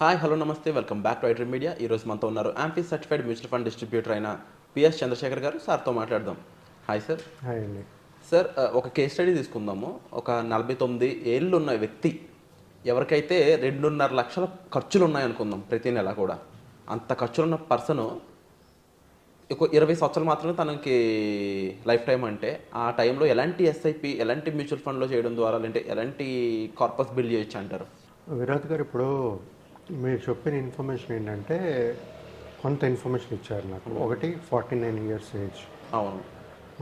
Hi hello నమస్తే welcome back to iDream media. ఈరోజు మనతో ఉన్నారు amphi certified mutual fund distributor అయిన పిఎస్ చంద్రశేఖర్ గారు. సార్తో మాట్లాడదాం. Hi sir. హాయ్ అండి. సార్, ఒక కేస్ స్టడీ తీసుకుందాము. ఒక 49 ఏళ్ళు ఉన్న వ్యక్తి ఎవరికైతే 2.5 లక్షల ఖర్చులు ఉన్నాయనుకుందాం, ప్రతి నెల కూడా అంత ఖర్చులున్న పర్సను ఒక 20 సంవత్సరాలు మాత్రమే తనకి లైఫ్ టైం అంటే ఆ టైంలో ఎలాంటి ఎస్ఐపి, ఎలాంటి మ్యూచువల్ ఫండ్లో చేయడం ద్వారా, అంటే ఎలాంటి కార్పస్ బిల్డ్ చేయొచ్చు అంటారు? విరాట్ గారు, ఇప్పుడు మీరు చెప్పిన ఇన్ఫర్మేషన్ ఏంటంటే కొంత ఇన్ఫర్మేషన్ ఇచ్చారు నాకు. ఒకటి 49 ఇయర్స్ ఏజ్. అవును.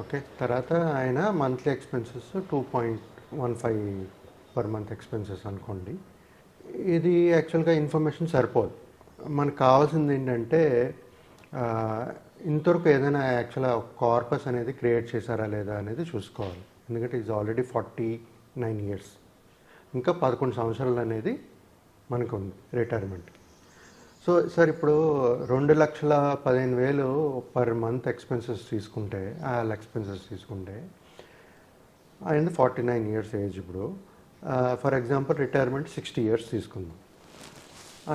ఓకే. తర్వాత ఆయన monthly expenses 2.15 per month expenses అనుకోండి. ఇది యాక్చువల్గా ఇన్ఫర్మేషన్ సరిపోదు. మనకు కావాల్సింది ఏంటంటే ఇంతవరకు ఏదైనా యాక్చువల్గా కార్పస్ అనేది క్రియేట్ చేశారా లేదా అనేది చూసుకోవాలి. ఎందుకంటే ఈజ్ ఆల్రెడీ 49 ఇయర్స్, ఇంకా 11 సంవత్సరాలు అనేది మనకు ఉంది రిటైర్మెంట్. సో సార్, ఇప్పుడు 2,15,000 పర్ మంత్ ఎక్స్పెన్సెస్ తీసుకుంటే, ఎక్స్పెన్సెస్ తీసుకుంటే ఆయన 49 ఇయర్స్ ఏజ్. ఇప్పుడు ఫర్ ఎగ్జాంపుల్ రిటైర్మెంట్ 60 ఇయర్స్ తీసుకుందాం.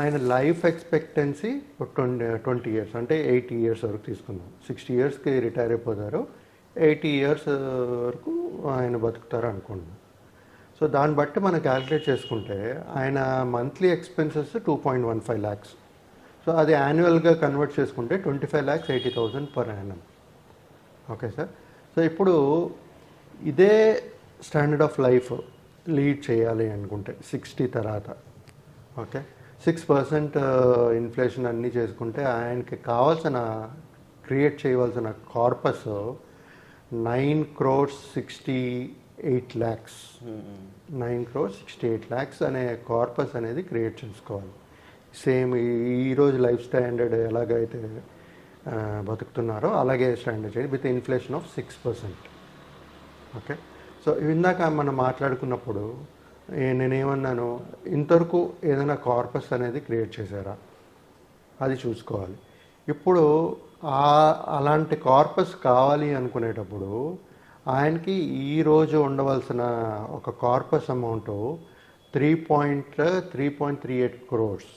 ఆయన లైఫ్ ఎక్స్పెక్టెన్సీ 20 ఇయర్స్, అంటే 80 ఇయర్స్ వరకు తీసుకుందాం. 60 ఇయర్స్కి రిటైర్ అయిపోతారు, 80 ఇయర్స్ వరకు ఆయన బతుకుతారు అనుకుంటున్నాం. సో దాన్ని బట్టి మనం క్యాలిక్యులేట్ చేసుకుంటే ఆయన మంత్లీ ఎక్స్పెన్సెస్ 2.15 lakhs. సో అది యాన్యువల్గా కన్వర్ట్ చేసుకుంటే 25,80,000 per annum. Okay sir. So ఇప్పుడు ఇదే స్టాండర్డ్ ఆఫ్ లైఫ్ లీడ్ చేయాలి అనుకుంటే 60 తర్వాత, ఓకే, 6% ఇన్ఫ్లేషన్ అన్నీ చేసుకుంటే ఆయనకి కావాల్సిన క్రియేట్ చేయవలసిన కార్పస్ 9,68 lakhs. 9,68 lakhs అనే కార్పస్ అనేది క్రియేట్ చేసుకోవాలి. సేమ్ ఈరోజు లైఫ్ స్టాండర్డ్ ఎలాగైతే బతుకుతున్నారో అలాగే స్టాండర్డ్ చేయాలి, with inflation of 6%. Okay. So ఇందాక మనం మాట్లాడుకున్నప్పుడు నేనేమన్నాను, ఇంతవరకు ఏదైనా కార్పస్ అనేది క్రియేట్ చేశారా అది చూసుకోవాలి. ఇప్పుడు అలాంటి కార్పస్ కావాలి అనుకునేటప్పుడు ఆయనకి ఈరోజు ఉండవలసిన ఒక కార్పస్ అమౌంట్ 3.38 crores.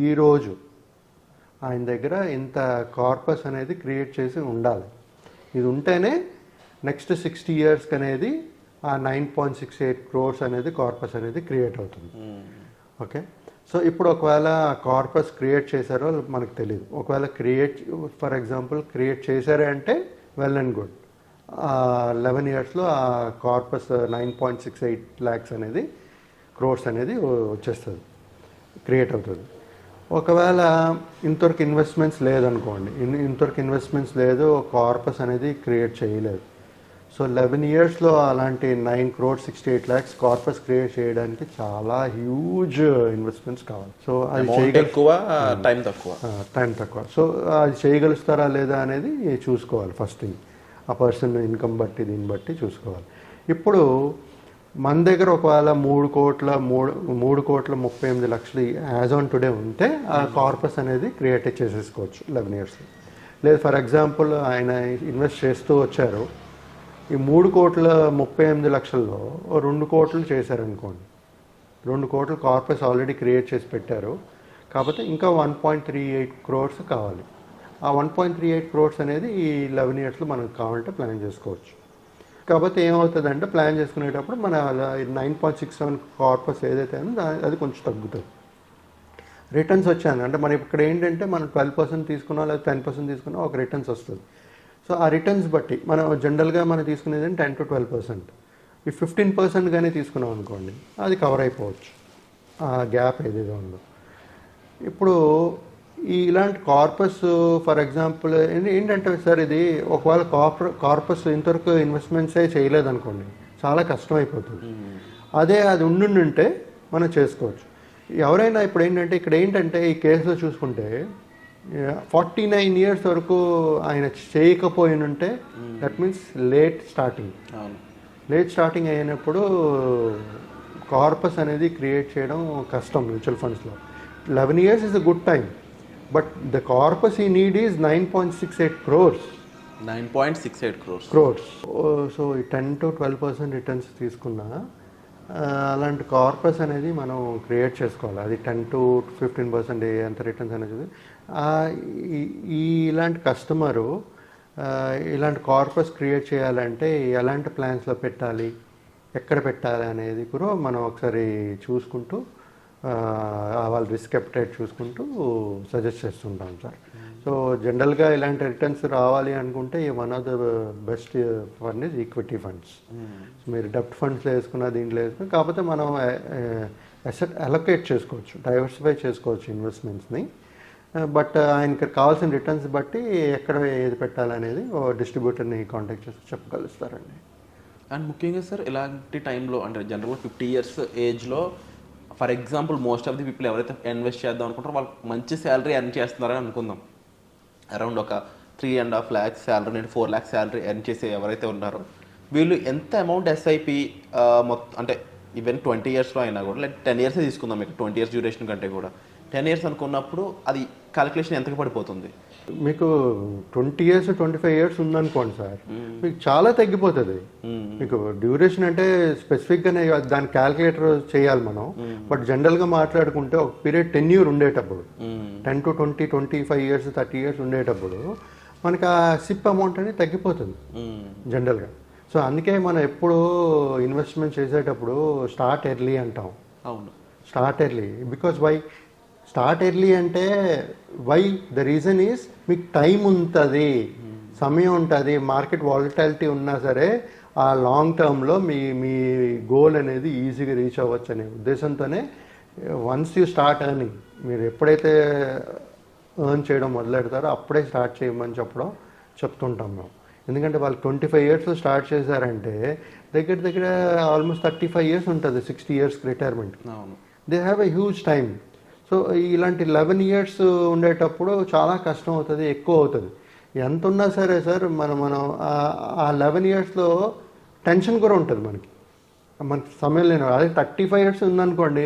ఈరోజు ఆయన దగ్గర ఇంత కార్పస్ అనేది క్రియేట్ చేసి ఉండాలి. ఇది ఉంటేనే నెక్స్ట్ 60 ఇయర్స్కి అనేది ఆ 9.68 crores అనేది కార్పస్ అనేది క్రియేట్ అవుతుంది. ఓకే. సో ఇప్పుడు ఒకవేళ కార్పస్ క్రియేట్ చేశారో మనకు తెలియదు. ఒకవేళ ఫర్ ఎగ్జాంపుల్ క్రియేట్ చేశారే అంటే వెల్ అండ్ గుడ్. 11 ఇయర్స్లో ఆ కార్పస్ 9.68 lakhs అనేది క్రోర్స్ అనేది వచ్చేస్తుంది, క్రియేట్ అవుతుంది. ఒకవేళ ఇంతవరకు ఇన్వెస్ట్మెంట్స్ లేదనుకోండి, ఇంతవరకు ఇన్వెస్ట్మెంట్స్ లేదు, కార్పస్ అనేది క్రియేట్ చేయలేదు. సో 11 ఇయర్స్లో అలాంటి 9,68 lakhs కార్పస్ క్రియేట్ చేయడానికి చాలా హ్యూజ్ ఇన్వెస్ట్మెంట్స్ కావాలి. సో అది టైం తక్కువ. సో అది చేయగలుగుతారా లేదా అనేది చూసుకోవాలి ఫస్ట్ థింగ్. ఆ పర్సన్ ఇన్కమ్ బట్టి దీన్ని బట్టి చూసుకోవాలి. ఇప్పుడు మన దగ్గర ఒకవేళ 3,38 లక్షలు యాజ్ ఆన్ టుడే ఉంటే ఆ కార్పస్ అనేది క్రియేట్ చేసేసుకోవచ్చు 11 ఇయర్స్. లేదు, ఫర్ ఎగ్జాంపుల్ ఆయన ఇన్వెస్ట్ చేస్తూ వచ్చారు, ఈ 3,38 లక్షల్లో 2 కోట్లు చేశారనుకోండి, 2 కోట్ల కార్పస్ ఆల్రెడీ క్రియేట్ చేసి పెట్టారు, కాకపోతే ఇంకా 1.38 crores కావాలి. ఆ 1.38 crores అనేది ఈ 11 ఇయర్స్లో మనకు కావాలంటే ప్లాన్ చేసుకోవచ్చు. కాకపోతే ఏమవుతుందంటే ప్లాన్ చేసుకునేటప్పుడు మన 9.67 కార్పస్ ఏదైతే ఉందో అది కొంచెం తగ్గుతుంది. రిటర్న్స్ వచ్చాను అంటే మనం ఇక్కడ ఏంటంటే మనం 12% తీసుకున్నా లేదా 10% తీసుకున్నా ఒక రిటర్న్స్ వస్తుంది. సో ఆ రిటర్న్స్ బట్టి మనం జనరల్గా మనం తీసుకునేది 10 to 12%. ఈ 15% కానీ తీసుకున్నాం అనుకోండి, అది కవర్ అయిపోవచ్చు ఆ గ్యాప్ ఏదైతే ఉందో. ఇప్పుడు ఇలాంటి కార్పస్ ఫర్ ఎగ్జాంపుల్ ఏంటంటే సార్, ఇది ఒకవేళ కార్పస్ ఇంతవరకు ఇన్వెస్ట్మెంట్సే చేయలేదనుకోండి, చాలా కష్టం అయిపోతుంది. అదే అది ఉండుంటే మనం చేసుకోవచ్చు. ఎవరైనా ఇప్పుడు ఏంటంటే ఇక్కడ ఏంటంటే ఈ కేసులో చూసుకుంటే 49 ఇయర్స్ వరకు ఆయన చేయకపోయినుంటే దట్ మీన్స్ లేట్ స్టార్టింగ్ అయినప్పుడు కార్పస్ అనేది క్రియేట్ చేయడం కష్టం మ్యూచువల్ ఫండ్స్లో. 11 years is a good time, but the corpus ఈ need is 9.68 crores. 9.68 crores. So ఈ 10 to 12% రిటర్న్స్ తీసుకున్నా అలాంటి కార్పస్ అనేది మనం క్రియేట్ చేసుకోవాలి. అది 10 to 15% ఎంత రిటర్న్స్ అనేది. ఇలాంటి కస్టమరు ఇలాంటి కార్పస్ క్రియేట్ చేయాలంటే ఎలాంటి ప్లాన్స్లో పెట్టాలి, ఎక్కడ పెట్టాలి అనేది కూడా మనం ఒకసారి చూసుకుంటూ వాళ్ళ రిస్క్ అప్టైట్ చూసుకుంటూ సజెస్ట్ చేస్తుంటాం సార్. సో జనరల్గా ఇలాంటి రిటర్న్స్ రావాలి అనుకుంటే one of the best fund is equity funds. మీరు డెప్ట్ ఫండ్స్లో వేసుకున్న దీంట్లో వేసుకుని, కాకపోతే మనం అసెట్ అలొకేట్ చేసుకోవచ్చు, డైవర్సిఫై చేసుకోవచ్చు ఇన్వెస్ట్మెంట్స్ని. బట్ ఆయనకి కావాల్సిన రిటర్న్స్ బట్టి ఎక్కడ ఏది పెట్టాలనేది డిస్ట్రిబ్యూటర్ని కాంటాక్ట్ చేసి చెప్పగలుగుతారండి. అండ్ ముఖ్యంగా సార్ ఇలాంటి టైంలో అంటే జనరల్గా 50 years ఏజ్లో for example most of the people ఎవరైతే ఇన్వెస్ట్ చేద్దాం అనుకుంటారో వాళ్ళు మంచి శాలరీ ఎర్న్ చేస్తున్నారని అనుకుందాం. అరౌండ్ ఒక 3.5 lakhs salary, 4 lakhs salary earn చేసే ఎవరైతే ఉన్నారో వీళ్ళు ఎంత అమౌంట్ ఎస్ఐపి మొత్తం అంటే ఈవెన్ 20 yearsలో అయినా కూడా లైక్ 10 years తీసుకుందాం, మీకు 20 years డ్యూరేషన్ కంటే కూడా 10 years అనుకున్నప్పుడు అది క్యాలిక్యులేషన్ ఎంతకు పడిపోతుంది? మీకు 20 years 25 years ఉందనుకోండి సార్, మీకు చాలా తగ్గిపోతుంది. మీకు డ్యూరేషన్ అంటే స్పెసిఫిక్గానే దాని క్యాలిక్యులేటర్ చేయాలి మనం. బట్ జనరల్గా మాట్లాడుకుంటే ఒక పీరియడ్ 10 years ఉండేటప్పుడు, 10 to 20, 25 years 30 years ఉండేటప్పుడు మనకి ఆ సిప్ అమౌంట్ అనేది తగ్గిపోతుంది జనరల్గా. సో అందుకే మనం ఎప్పుడు ఇన్వెస్ట్మెంట్ చేసేటప్పుడు స్టార్ట్ ఎర్లీ అంటాం. అవును, start early. Because why start early అంటే వై ద రీజన్ ఈస్ మీకు టైం ఉంటుంది, సమయం ఉంటుంది, మార్కెట్ వాలటాలిటీ ఉన్నా సరే ఆ లాంగ్ టర్మ్లో మీ గోల్ అనేది ఈజీగా రీచ్ అవ్వచ్చు అనే ఉద్దేశంతోనే వన్స్ యూ స్టార్ట్ ఎర్నింగ్, మీరు ఎప్పుడైతే ఎర్న్ చేయడం మొదలెడతారో అప్పుడే స్టార్ట్ చేయమని చెప్తుంటాం మేము. ఎందుకంటే వాళ్ళు 25 years స్టార్ట్ చేశారంటే దగ్గర ఆల్మోస్ట్ 35 years ఉంటుంది 60 years retirement. They have a huge time. So ఇలాంటి 11 years ఉండేటప్పుడు చాలా కష్టం అవుతుంది, ఎక్కువ అవుతుంది. ఎంత ఉన్నా సరే సార్ మనం ఆ 11 yearsలో టెన్షన్ కూడా ఉంటుంది మనకి సమయం లేని. అదే 35 years ఉందనుకోండి,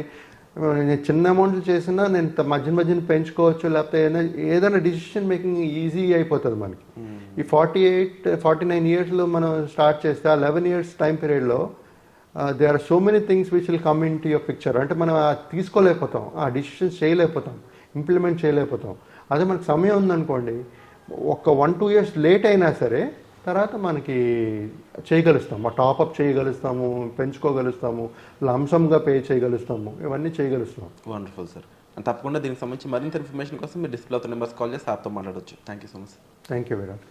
నేను చిన్న అమౌంట్లు చేసినా నేను మధ్యన పెంచుకోవచ్చు, లేకపోతే ఏదైనా డిసిషన్ మేకింగ్ ఈజీ అయిపోతుంది మనకి. ఈ 48-49 yearsలో మనం స్టార్ట్ చేస్తే ఆ 11 years టైం పీరియడ్లో there are so many things which will come into your picture. అంటే మనం తీసుకోలేకపోతాం, ఆ డిసిషన్స్ చేయలేకపోతాం, ఇంప్లిమెంట్ చేయలేకపోతాం. అదే మనకు సమయం ఉందనుకోండి, ఒక 1-2 years లేట్ అయినా సరే తర్వాత మనకి చేయగలుస్తాము, ఆ టాపప్ చేయగలుస్తాము, పెంచుకోగలుస్తాము, లంసమ్గా పే చేయగలుస్తాము, ఇవన్నీ చేయగలుస్తాం. Wonderful sir. తప్పకుండా దీనికి సంబంధించి మరింత ఇన్ఫర్మేషన్ కోసం మీరు డిస్ప్లే అవుతున్న నెంబర్స్ కాల్ చేసి యాప్తో మాట్లాడవచ్చు. Thank you so much. Thank you Virat.